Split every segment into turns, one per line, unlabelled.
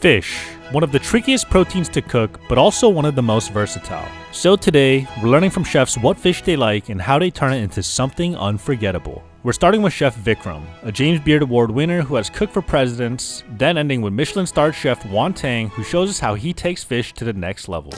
Fish, one of the trickiest proteins to cook, but also one of the most versatile. So today, we're learning from chefs what fish they like and how they turn it into something unforgettable. We're starting with Chef Vikram, a James Beard Award winner who has cooked for presidents, then ending with Michelin-star chef Yuan Tang, who shows us how he takes fish to the next level.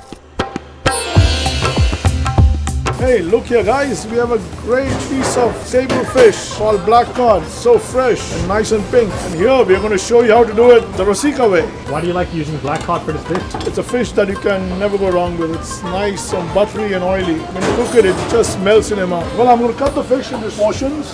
Hey, look here guys, we have a great piece of table fish called black cod. So fresh and nice and pink. And here we're going to show you how to do it the Rosika way.
Why do you like using black cod for this dish?
It's a fish that you can never go wrong with. It's nice and buttery and oily. When you cook it, it just melts in your mouth. Well, I'm going to cut the fish into portions.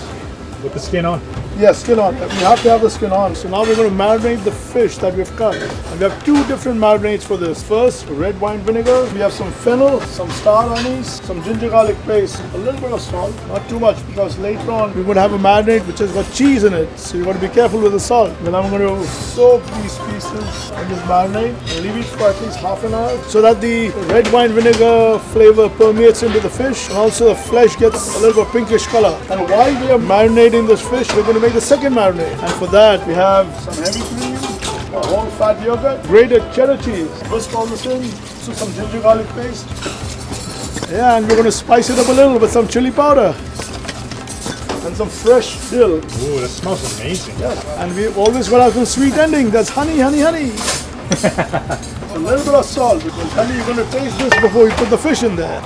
With the skin on?
Yes, skin on. We have to have the skin on. So now we're going to marinate the fish that we've cut. And we have two different marinades for this. First, red wine vinegar. We have some fennel, some star anise, some ginger garlic paste, a little bit of salt. Not too much because later on we're going to have a marinade which has got cheese in it. So you got to be careful with the salt. Then I'm going to soak these pieces in this marinade and leave it for at least half an hour so that the red wine vinegar flavor permeates into the fish and also the flesh gets a little bit pinkish color. And while we are marinating this fish, we're going to make the second marinade. And for that, we have some heavy cream, a whole fat yogurt, grated cheddar cheese, whisk all this in, so some ginger garlic paste. Yeah, and we're going to spice it up a little with some chili powder and some fresh dill.
Ooh, that smells amazing.
Yes, and we always got to have some sweet ending. That's honey, honey, honey. A little bit of salt, because honey, you're going to taste this before you put the fish in there.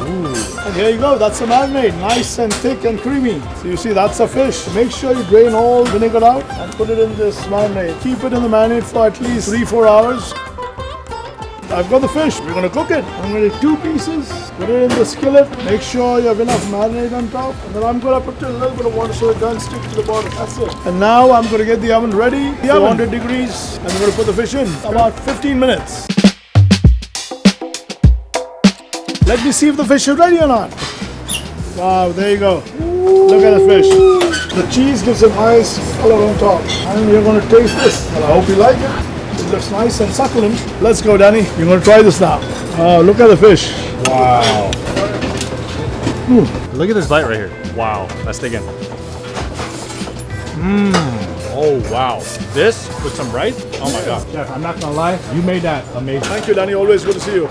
And here you go, that's the marinade, nice and thick and creamy. So you see, that's a fish. Make sure you drain all vinegar out and put it in this marinade. Keep it in the marinade for at least 3-4 hours. I've got the fish, we're gonna cook it. I'm gonna do 2 pieces, put it in the skillet. Make sure you have enough marinade on top. And then I'm gonna put a little bit of water so it doesn't stick to the bottom, that's it. And now I'm gonna get the oven ready, 400 degrees, and we're gonna put the fish in, about 15 minutes. Let me see if the fish is ready or not. Wow, there you go. Look at the fish. The cheese gives a nice color on top. And you're going to taste this. Well, I hope you like it. It looks nice and succulent. Let's go, Danny. You're going to try this now. Look at the fish.
Wow. Look at this bite right here. Wow. Let's dig in. Oh, wow. This with some rice? Oh my God. Chef, I'm not going to lie. You made that amazing.
Thank you, Danny. Always good to see you.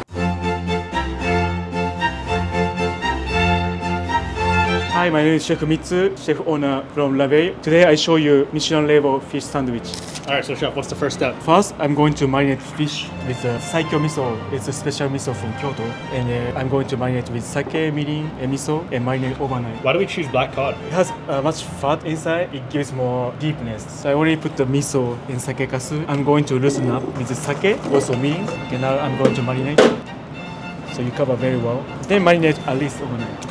Hi, my name is Chef Mitsu, chef owner from La Veille. Today I show you Michelin level fish sandwich.
All right, so chef, what's the first step?
First, I'm going to marinate fish with saikyo miso. It's a special miso from Kyoto. And I'm going to marinate with sake, mirin, and miso and marinate overnight.
Why do we choose black cod?
It has much fat inside. It gives more deepness. So I already put the miso in sake kasu. I'm going to loosen up with the sake, also mirin. Okay, now I'm going to marinate. So you cover very well. Then marinate at least overnight.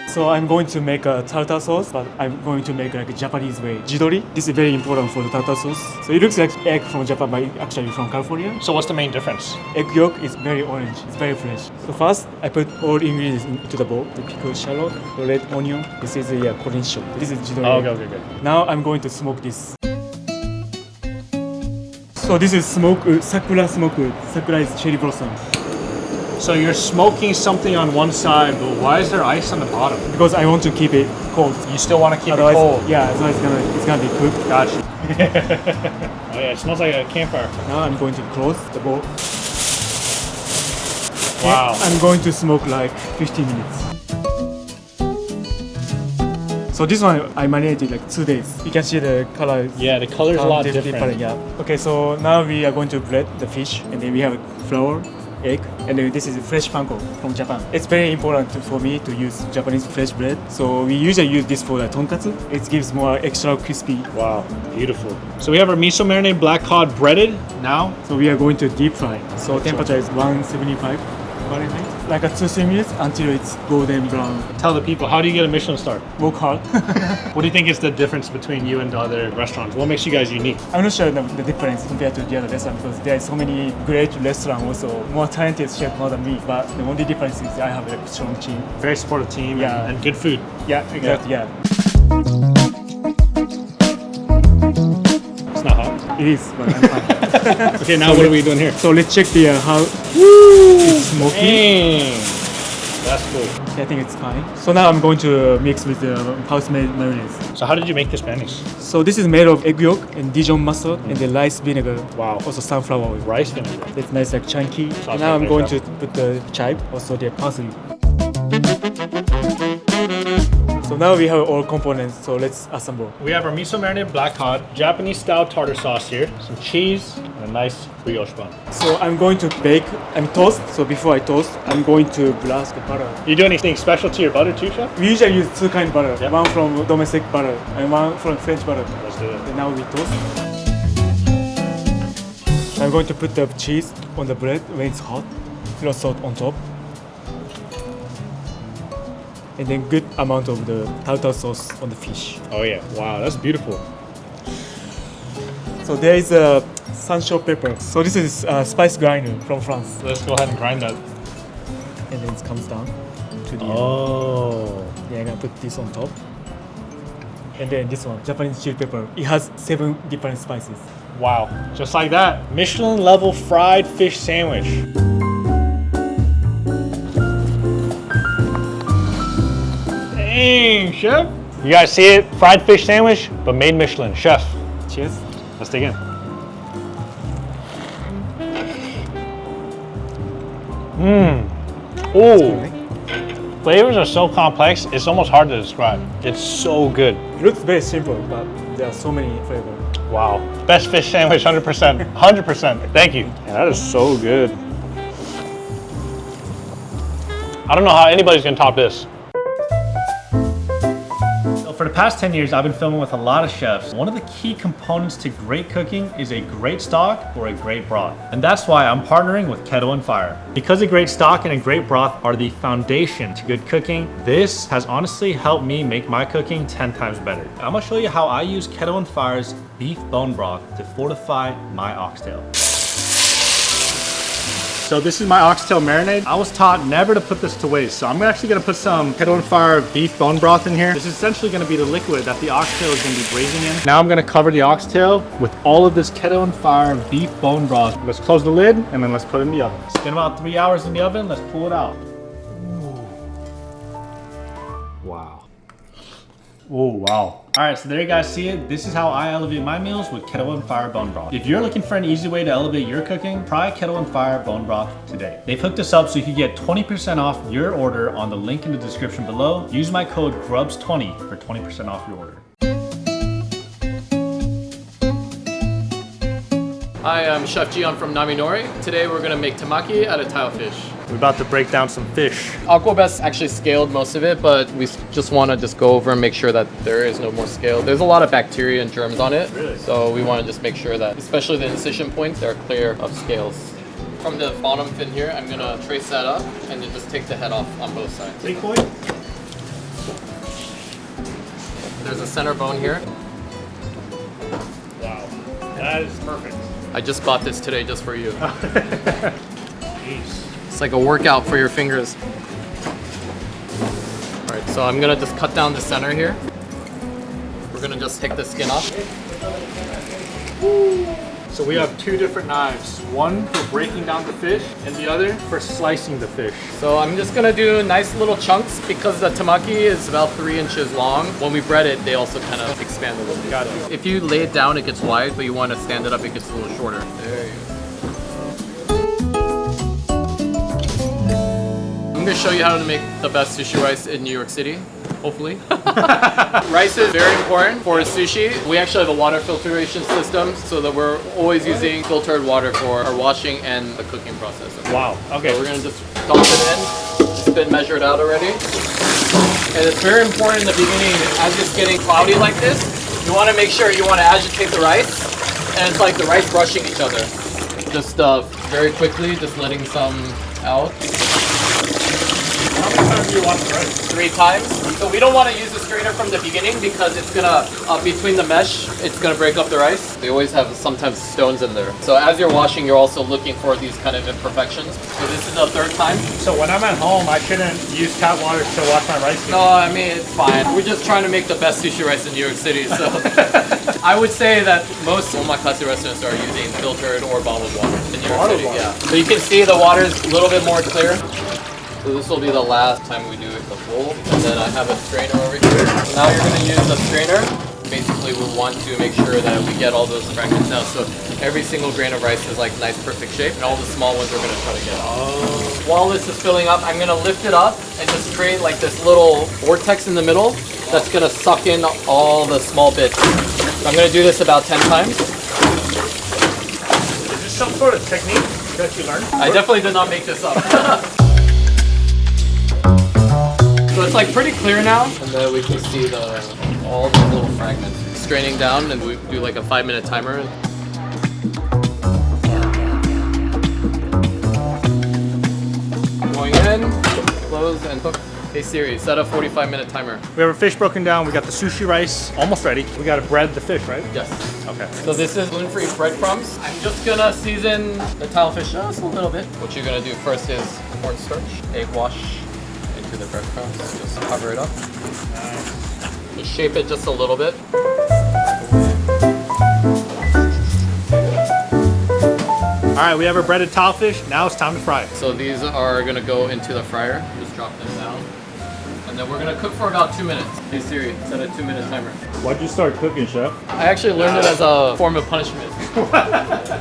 So I'm going to make a tartar sauce, but I'm going to make like a Japanese way. Jidori. This is very important for the tartar sauce. So it looks like egg from Japan, but actually from California.
So what's the main difference?
Egg yolk is very orange. It's very fresh. So first, I put all ingredients into the bowl. The pickled shallot, the red onion. This is the cornichon. This is jidori.
Oh, okay.
Now I'm going to smoke this. So this is sakura smoke. Sakura is cherry blossom.
So you're smoking something on one side, but why is there ice on the bottom?
Because I want to keep it cold.
You still want to keep
Otherwise,
it cold?
Yeah, so it's gonna be cooked.
Gotcha. Oh yeah, it smells like a campfire.
Now I'm going to close the bowl.
Wow.
And I'm going to smoke like 15 minutes. So this one I marinated like 2 days. You can see the color.
Yeah, the color is a lot different.
Yeah. Okay, so now we are going to bread the fish, and then we have flour, egg, and then this is fresh panko from Japan. It's very important for me to use Japanese fresh bread. So we usually use this for the tonkatsu. It gives more extra crispy.
Wow, beautiful. So we have our miso marinated black cod breaded now.
So we are going to deep fry. So temperature is 175 Fahrenheit. Like 2-3 minutes until it's golden brown.
Tell the people, how do you get a Michelin star?
Work hard.
What do you think is the difference between you and the other restaurants? What makes you guys unique?
I'm not sure the difference compared to the other restaurants because there are so many great restaurants also, more talented chefs more than me. But the only difference is I have a strong team.
Very supportive team and good food.
Yeah, exactly, yeah.
It's not hot.
It is, but I'm fine.
Okay, now what are we doing here?
So let's check the how it's smoky.
Dang. That's cool.
I think it's fine. So now I'm going to mix with the house-made mayonnaise.
So how did you make this mayonnaise?
So this is made of egg yolk and Dijon mustard and the rice vinegar.
Wow.
Also sunflower oil.
Rice vinegar.
It's nice, like chunky.
Sounds
And now
like
I'm going
makeup.
to put the chive, also the parsley. So now we have all components, so let's assemble.
We have our miso marinated black cod, Japanese style tartar sauce here, some cheese, and a nice brioche bun.
So I'm going to bake and toast. So before I toast, I'm going to blast the butter.
You do anything special to your butter too, chef?
We usually use two kind of butter.
Yep.
One from domestic butter and one from French butter.
Let's do it.
And now we toast. I'm going to put the cheese on the bread when it's hot. Little salt on top. And then good amount of the tartar sauce on the fish.
Oh yeah, wow, that's beautiful.
So there is a sancho pepper. So this is spice grinder from France.
Let's go ahead and grind that.
And then it comes down to the
Oh.
Yeah, I'm gonna put this on top. And then this one, Japanese chili pepper. It has 7 different spices.
Wow, just like that. Michelin level fried fish sandwich. Dang, chef. You guys see it? Fried fish sandwich, but made Michelin. Chef,
Cheers.
let's dig in. Ooh. Flavors are so complex, it's almost hard to describe. It's so good.
It looks very simple, but there are so many flavors.
Wow. Best fish sandwich, 100%. 100%. Thank you. Yeah, that is so good. I don't know how anybody's gonna top this. So for the past 10 years, I've been filming with a lot of chefs. One of the key components to great cooking is a great stock or a great broth. And that's why I'm partnering with Kettle and Fire. Because a great stock and a great broth are the foundation to good cooking, this has honestly helped me make my cooking 10 times better. I'm gonna show you how I use Kettle and Fire's beef bone broth to fortify my oxtail. So this is my oxtail marinade. I was taught never to put this to waste. So I'm actually gonna put some Kettle and Fire beef bone broth in here. This is essentially gonna be the liquid that the oxtail is gonna be braising in. Now I'm gonna cover the oxtail with all of this Kettle and Fire beef bone broth. Let's close the lid and then let's put it in the oven. It's been about 3 hours in the oven. Let's pull it out. Ooh. Wow. Oh, wow. All right, so there you guys see it. This is how I elevate my meals with Kettle and Fire bone broth. If you're looking for an easy way to elevate your cooking, try Kettle and Fire bone broth today. They've hooked us up so you can get 20% off your order on the link in the description below. Use my code GRUBS20 for 20% off your order.
Hi, I'm Chef Jihan from Naminori. Today we're gonna make tamaki out of tile fish.
We're about to break down some fish.
Aquabest actually scaled most of it, but we just want to just go over and make sure that there is no more scale. There's a lot of bacteria and germs on it,
Really?
so we want to just make sure that, especially the incision points, they're clear of scales. From the bottom fin here, I'm gonna trace that up and then just take the head off on both sides.
Big boy?
There's a center bone here.
Wow, that is perfect.
I just bought this today just for you.
Jeez.
It's like a workout for your fingers. All right, so I'm gonna just cut down the center here. We're gonna just take the skin off.
So we have 2 different knives. One for breaking down the fish and the other for slicing the fish.
So I'm just gonna do nice little chunks because the tamaki is about 3 inches long. When we bread it, they also kind of expand a little bit.
Got it.
If you lay it down, it gets wide, but you want to stand it up, it gets a little shorter. There you go. I'm gonna show you how to make the best sushi rice in New York City, hopefully. Rice is very important for sushi. We actually have a water filtration system so that we're always using filtered water for our washing and the cooking process.
Wow, okay.
So we're gonna just dump it in. It's been measured out already. And it's very important in the beginning, as it's getting cloudy like this, you wanna make sure you wanna agitate the rice. And it's like the rice brushing each other. Just very quickly, just letting some out.
How many times do you wash the rice?
3 times. So we don't want to use the strainer from the beginning because it's gonna, between the mesh, it's gonna break up the rice. They always have sometimes stones in there. So as you're washing, you're also looking for these kind of imperfections. So this is the 3rd time.
So when I'm at home, I shouldn't use tap water to wash my rice?
No, I mean, it's fine. We're just trying to make the best sushi rice in New York City. So I would say that most omakase restaurants are using filtered or bottled water in New York City. Yeah. So you can see the water is a little bit more clear. So this will be the last time we do it. bowl, and then I have a strainer over here. So now you're going to use the strainer. Basically, we want to make sure that we get all those fragments out. So every single grain of rice is like nice, perfect shape, and all the small ones we're going to try to get out. While this is filling up, I'm going to lift it up and just create like this little vortex in the middle that's going to suck in all the small bits. So I'm going to do this about 10 times.
Is this some sort of technique that you learned?
I definitely did not make this up. So it's like pretty clear now, and then we can see all the little fragments straining down, and we do like a 5-minute timer. Going in, close, and cook. Hey Siri, set a 45-minute timer.
We have our fish broken down. We got the sushi rice almost ready. We got to bread the fish, right?
Yes.
Okay.
So this is gluten-free breadcrumbs. I'm just gonna season the tile fish just a little bit. What you're gonna do first is cornstarch, egg wash into the breadcrumbs. Just cover it up. Nice. Just shape it just a little bit.
All right, we have our breaded tile fish. Now it's time to fry it.
So these are gonna go into the fryer. Just drop them down. And then we're gonna cook for about 2 minutes. Hey Siri, set a 2-minute timer.
Why'd you start cooking, chef?
I actually learned it as a form of punishment.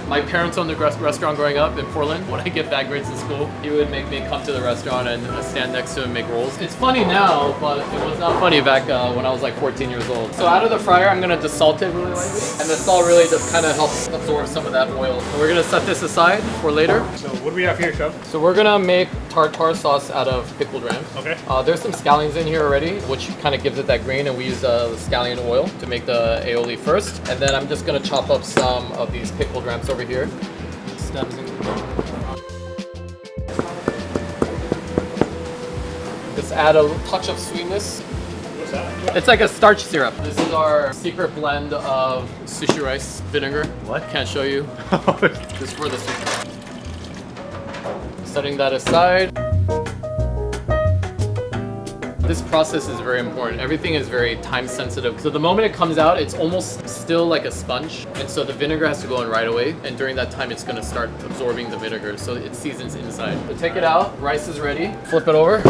My parents owned a restaurant growing up in Portland. When I get bad grades in school, he would make me come to the restaurant and stand next to him and make rolls. It's funny now, but it was not funny back when I was like 14 years old. So out of the fryer, I'm gonna just salt it really lightly. And the salt really just kind of helps absorb some of that oil. And we're gonna set this aside for later.
So what do we have here, chef?
So we're gonna make tartare sauce out of pickled ram.
Okay.
There's some scallions in here already, which kind of gives it that grain, and we use the scallion oil to make the aioli first. And then I'm just gonna chop up some of these pickled rams over here. Stems and just add a touch of sweetness.
What's that?
It's like a starch syrup. This is our secret blend of sushi rice vinegar.
What?
Can't show you. Just for the sushi. Setting that aside. This process is very important. Everything is very time sensitive. So the moment it comes out, it's almost still like a sponge. And so the vinegar has to go in right away. And during that time, it's gonna start absorbing the vinegar. So it seasons inside. So take it out, rice is ready. Flip it over.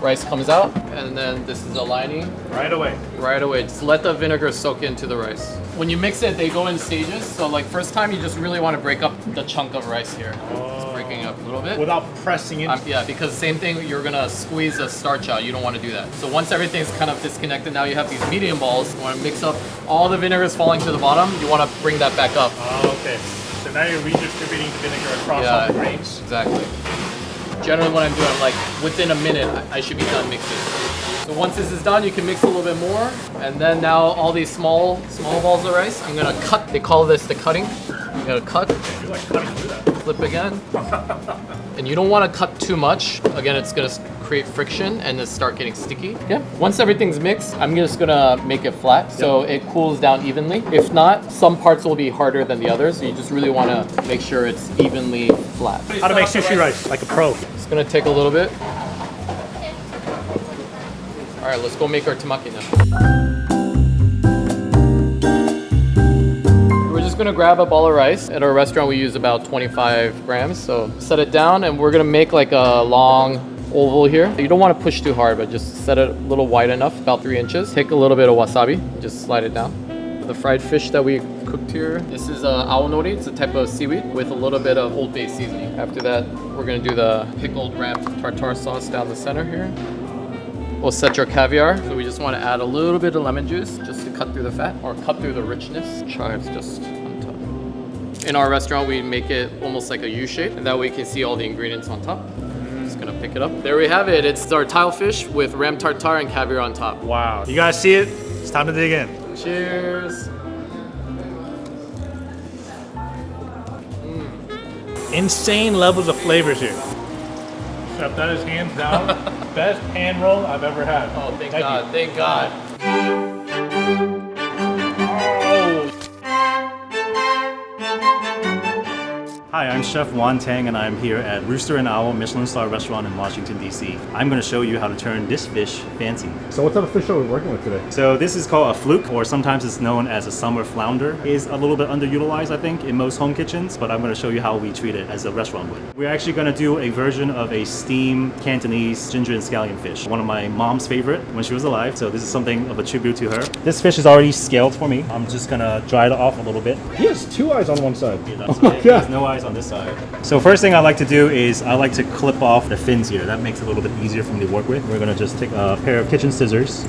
Rice comes out, and then this is the lining.
Right away.
Right away. Just let the vinegar soak into the rice. When you mix it, they go in stages. So like first time, you just really want to break up the chunk of rice here. Just breaking up a little bit.
Without pressing it?
Yeah, because same thing, you're gonna squeeze the starch out. You don't want to do that. So once everything's kind of disconnected, now you have these medium balls. You want to mix up all the vinegar is falling to the bottom. You want to bring that back up.
Oh, okay. So now you're redistributing vinegar across all the grains?
Exactly. Generally what I'm doing, I'm like within a minute, I should be done mixing. So once this is done, you can mix a little bit more. And then now all these small balls of rice, I'm gonna cut. They call this the cutting. I'm gonna cut.
You like cutting through that.
Flip again. And you don't wanna cut too much. Again, it's gonna create friction and then start getting sticky. Yeah. Once everything's mixed, I'm just gonna make it flat so it cools down evenly. If not, some parts will be harder than the others. So you just really wanna make sure it's evenly flat.
How to make sushi rice, like a pro.
It's gonna take a little bit. All right, let's go make our temaki now. We're just gonna grab a ball of rice. At our restaurant, we use about 25 grams. So set it down, and we're gonna make like a long oval here. You don't wanna push too hard, but just set it a little wide enough, about 3 inches. Take a little bit of wasabi, just slide it down. The fried fish that we cooked here, this is aonori. It's a type of seaweed with a little bit of Old Bay seasoning. After that, we're gonna do the pickled ram tartare sauce down the center here. We'll set your caviar. So we just want to add a little bit of lemon juice just to cut through the fat or cut through the richness. Chives just on top. In our restaurant, we make it almost like a U shape, and that way you can see all the ingredients on top. Just gonna pick it up. There we have it. It's our tile fish with ram tartare and caviar on top.
Wow. You guys see it? It's time to dig in.
Cheers.
Insane levels of flavors here. Chef, that is hands down best hand roll I've ever had.
Oh, thank God. Thank God.
Hi, I'm I'm Chef Yuan Tang, and I'm here at Rooster and Owl Michelin-star restaurant in Washington, D.C. I'm going to show you how to turn this fish fancy.
So what type of fish are we working with today?
So this is called a fluke, or sometimes it's known as a summer flounder. It is a little bit underutilized, I think, in most home kitchens, but I'm going to show you how we treat it as a restaurant would. We're actually going to do a version of a steamed Cantonese ginger and scallion fish, one of my mom's favorite when she was alive, so this is something of a tribute to her. This fish is already scaled for me. I'm just going to dry it off a little bit.
He has two eyes on one side.
Yeah, that's right. There's no eyes on this side. So first thing I like to do is I like to clip off the fins here. That makes it a little bit easier for me to work with. We're gonna just take a pair of kitchen scissors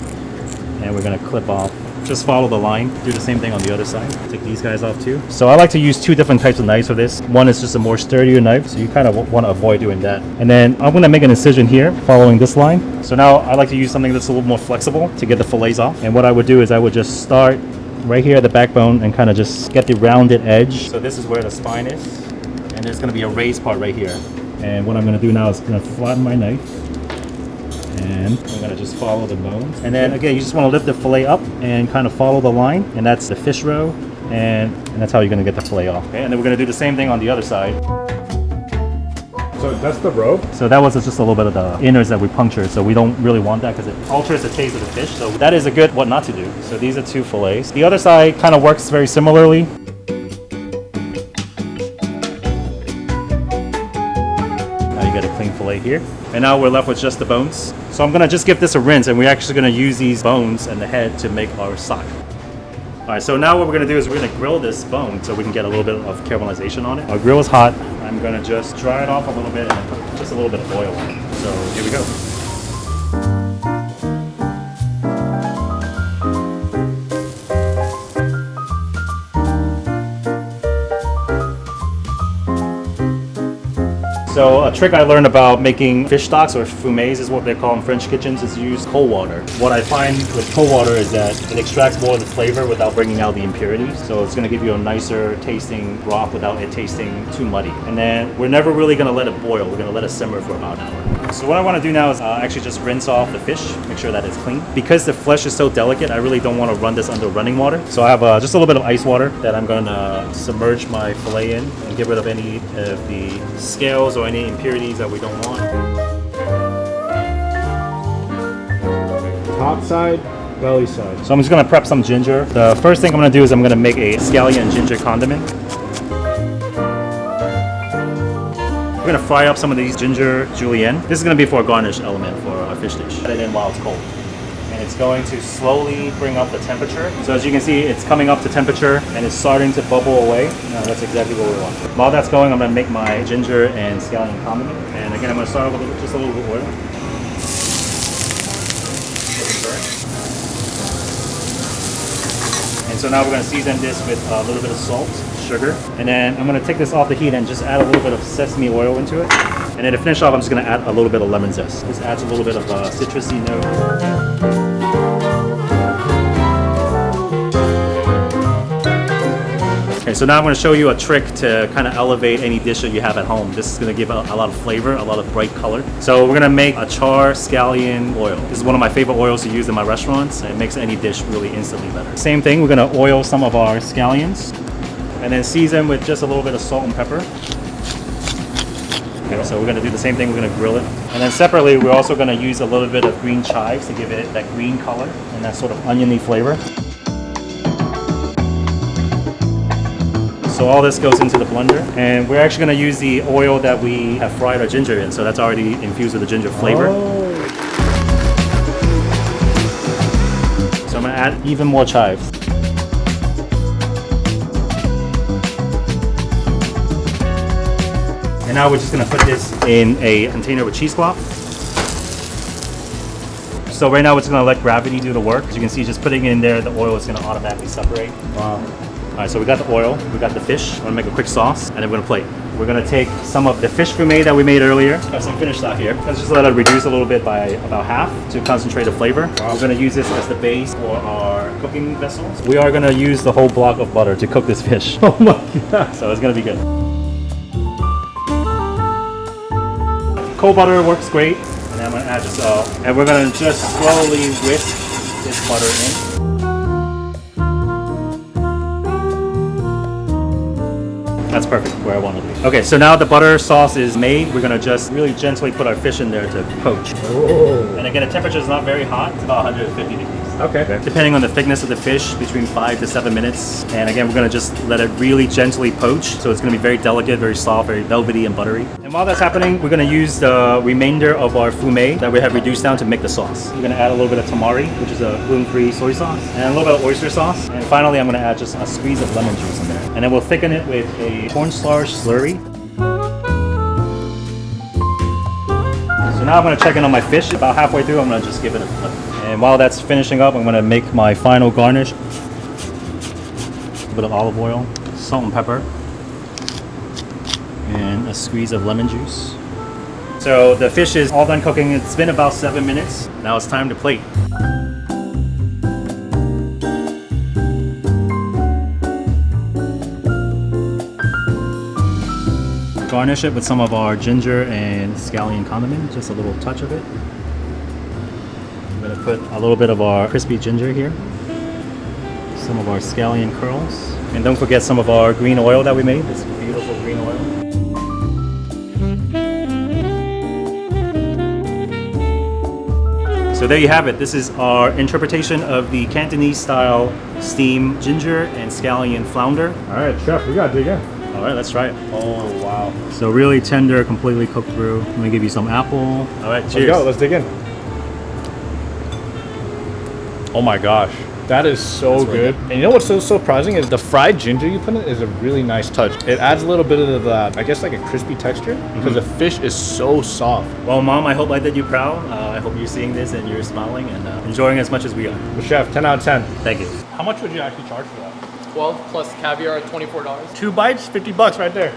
and we're gonna clip off. Just follow the line. Do the same thing on the other side. Take these guys off too. So I like to use two different types of knives for this. One is just a more sturdier knife, so you kind of want to avoid doing that. And then I'm gonna make an incision here following this line. So now I like to use something that's a little more flexible to get the fillets off. And what I would do is I would just start right here at the backbone and kind of just get the rounded edge. So this is where the spine is, and there's going to be a raised part right here. And what I'm going to do now is going to flatten my knife, and I'm going to just follow the bones. And then again, you just want to lift the fillet up and kind of follow the line, and that's the fish roe, and that's how you're going to get the fillet off. Okay, and then we're going to do the same thing on the other side.
So that's the roe?
So that was just a little bit of the innards that we punctured, so we don't really want that because it alters the taste of the fish. So that is a good what not to do. So these are two fillets. The other side kind of works very similarly. Now you get a clean fillet here. And now we're left with just the bones. So I'm gonna just give this a rinse, and we're actually gonna use these bones and the head to make our stock. All right, so now what we're gonna do is we're gonna grill this bone so we can get a little bit of caramelization on it. Our grill is hot. I'm gonna just dry it off a little bit and put just a little bit of oil on it. So here we go. So a trick I learned about making fish stocks, or fumets is what they call in French kitchens, is use cold water. What I find with cold water is that it extracts more of the flavor without bringing out the impurities. So it's going to give you a nicer tasting broth without it tasting too muddy. And then we're never really going to let it boil. We're going to let it simmer for about an hour. So what I want to do now is actually just rinse off the fish, make sure that it's clean. Because the flesh is so delicate, I really don't want to run this under running water. So I have just a little bit of ice water that I'm going to submerge my fillet in and get rid of any of the scales or any impurities that we don't want.
Top side, belly side.
So I'm just going to prep some ginger. The first thing I'm going to do is I'm going to make a scallion and ginger condiment. We're going to fry up some of these ginger julienne. This is going to be for a garnish element for our fish dish. Put it in while it's cold. And it's going to slowly bring up the temperature. So as you can see, it's coming up to temperature and it's starting to bubble away. That's exactly what we want. While that's going, I'm going to make my ginger and scallion condiment. And again, I'm going to start with just a little bit of oil. And so now we're going to season this with a little bit of salt, sugar, and then I'm going to take this off the heat and just add a little bit of sesame oil into it. And then to finish off, I'm just going to add a little bit of lemon zest. This adds a little bit of a citrusy note. Okay, so now I'm going to show you a trick to kind of elevate any dish that you have at home. This is going to give a lot of flavor, a lot of bright color. So we're going to make a char scallion oil. This is one of my favorite oils to use in my restaurants. It makes any dish really instantly better. Same thing, we're going to oil some of our scallions and then season with just a little bit of salt and pepper. Okay, so we're going to do the same thing, we're going to grill it. And then separately, we're also going to use a little bit of green chives to give it that green color and that sort of oniony flavor. So all this goes into the blender, and we're actually going to use the oil that we have fried our ginger in, so that's already infused with the ginger flavor.
Oh.
So I'm going to add even more chives. And now we're just going to put this in a container with cheesecloth. So right now we're just going to let gravity do the work. As you can see, just putting it in there, the oil is going to automatically separate.
Wow.
All right, so we got the oil, we got the fish. I'm gonna make a quick sauce, and then we're gonna plate. We're gonna take some of the fish fumet that we made earlier. Got some finished stock here. Let's just let it reduce a little bit by about half to concentrate the flavor. Wow. We're gonna use this as the base for our cooking vessels. We are gonna use the whole block of butter to cook this fish.
Oh my god.
So it's gonna be good. Cold butter works great. And then I'm gonna add just and we're gonna just slowly whisk this butter in. That's perfect where I want to be. Okay, so now the butter sauce is made. We're gonna just really gently put our fish in there to poach.
Oh.
And again, the temperature is not very hot. It's about 150 degrees.
Okay.
Depending on the thickness of the fish, between 5 to 7 minutes. And again, we're gonna just let it really gently poach. So it's gonna be very delicate, very soft, very velvety and buttery. And while that's happening, we're gonna use the remainder of our fumet that we have reduced down to make the sauce. We're gonna add a little bit of tamari, which is a gluten-free soy sauce, and a little bit of oyster sauce. And finally, I'm gonna add just a squeeze of lemon juice in there. And then we'll thicken it with a cornstarch slurry. So now I'm gonna check in on my fish. About halfway through, I'm gonna just give it a flip. And while that's finishing up, I'm gonna make my final garnish. A bit of olive oil, salt and pepper, and a squeeze of lemon juice. So the fish is all done cooking. It's been about 7 minutes. Now it's time to plate. Garnish it with some of our ginger and scallion condiment, just a little touch of it. I'm gonna put a little bit of our crispy ginger here, some of our scallion curls, and don't forget some of our green oil that we made, this beautiful green oil. So there you have it. This is our interpretation of the Cantonese style steamed ginger and scallion flounder.
All right, chef, we gotta dig in.
All right, let's try it.
Oh, wow.
So really tender, completely cooked through. Let me give you some apple. All right, cheers.
Let's go, let's dig in. Oh my gosh, that is so
That's really
good. And you know what's so surprising is the fried ginger you put in is a really nice touch. It adds a little bit of that, I guess like a crispy texture, because the fish is so soft.
Well, Mom, I hope I did you proud. I hope you're seeing this and you're smiling and enjoying as much as we are.
But chef, 10 out of 10.
Thank you.
How much would you actually charge for that?
12 plus caviar at $24.
2 bites, $50 right there.